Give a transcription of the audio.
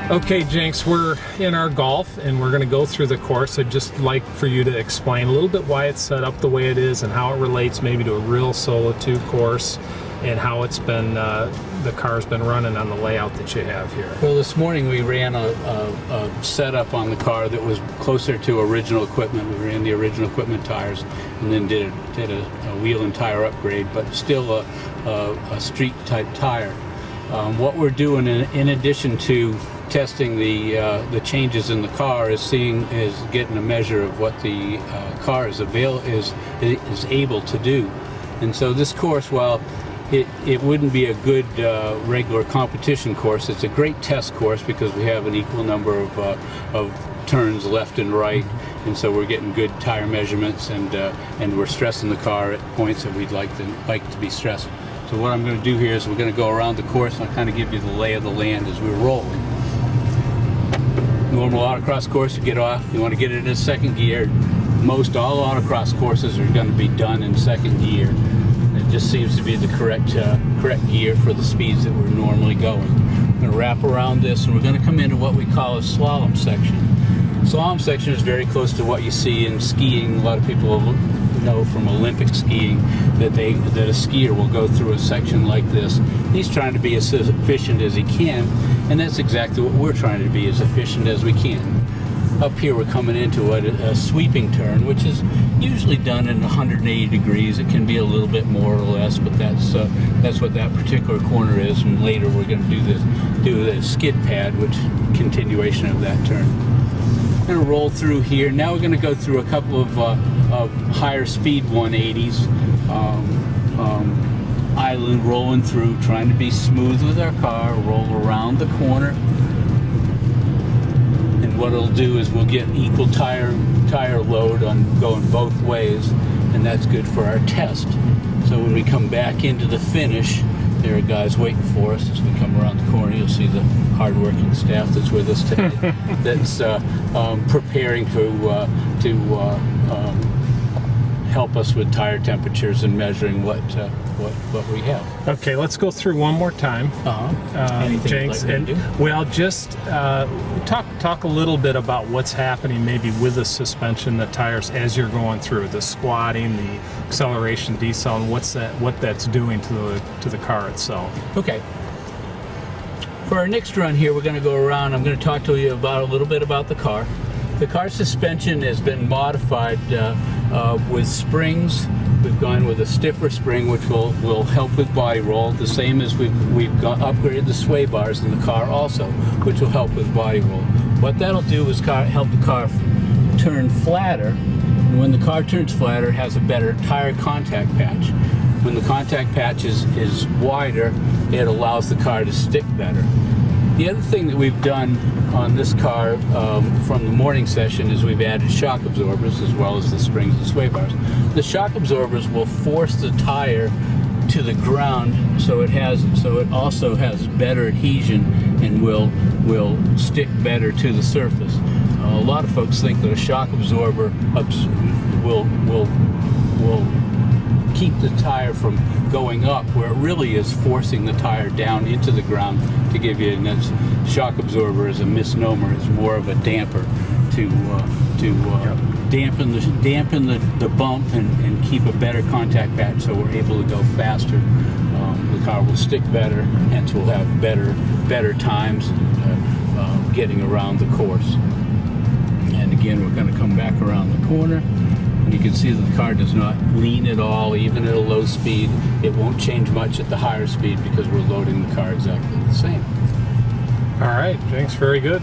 Okay, Jenks, we're in our Golf and we're going to go through the course. I'd just like for you to explain a little bit why it's set up the way it is and how it relates maybe to a real Solo 2 course and how it's been, the car's been running on the layout that you have here. Well, this morning we ran a setup on the car that was closer to original equipment. We ran the original equipment tires and then did a wheel and tire upgrade, but still a street type tire. What we're doing in addition to testing the changes in the car is getting a measure of what the car is able to do. And so this course, while it wouldn't be a good regular competition course, it's a great test course because we have an equal number of turns left and right, and so we're getting good tire measurements, and we're stressing the car at points that we'd like to be stressed. So what I'm going to do here is we're going to go around the course and I'll kind of give you the lay of the land as we're rolling. Normal autocross course, you get off, you want to get it in second gear. Most all autocross courses are going to be done in second gear. It just seems to be the correct gear for the speeds that we're normally going. We're going to wrap around this and we're going to come into what we call a slalom section. Slalom section is very close to what you see in skiing. A lot of people know from Olympic skiing that a skier will go through a section like this. He's trying to be as efficient as he can, and that's exactly what we're trying to be, as efficient as we can. Up here we're coming into a sweeping turn, which is usually done in 180 degrees. It can be a little bit more or less, but that's what that particular corner is. And later we're going to do the skid pad, which continuation of that turn. We're going to roll through here. Now we're going to go through a couple of higher speed 180s. Island rolling through, trying to be smooth with our car, roll around the corner. And what it'll do is we'll get equal tire load on going both ways, and that's good for our test. So when we come back into the finish, there are guys waiting for us as we come around the corner. You'll see the hard-working staff that's with us today that's preparing to help us with tire temperatures and measuring what we have. Okay, let's go through one more time. Jenks, like well, just talk a little bit about what's happening maybe with the suspension, the tires as you're going through the squatting, the acceleration, decel, and what that's doing to the car itself. Okay. For our next run here, we're going to go around. I'm going to talk to you about a little bit about the car. The car suspension has been modified with springs. We've gone with a stiffer spring, which will help with body roll, the same as we've upgraded the sway bars in the car also, which will help with body roll. What that'll do is help the car turn flatter, and when the car turns flatter, it has a better tire contact patch. When the contact patch is wider, it allows the car to stick better. The other thing that we've done on this car from the morning session is we've added shock absorbers as well as the springs and sway bars. The shock absorbers will force the tire to the ground, so it also has better adhesion and will stick better to the surface. A lot of folks think that a shock absorber will keep the tire from going up, where it really is forcing the tire down into the ground to give you, and that's shock absorber is a misnomer. It's more of a damper to dampen the bump and keep a better contact patch, so we're able to go faster. The car will stick better, and we'll have better times getting around the course. And again, we're going to come back around the corner. You can see that the car does not lean at all, even at a low speed. It won't change much at the higher speed because we're loading the car exactly the same. All right, thanks, very good.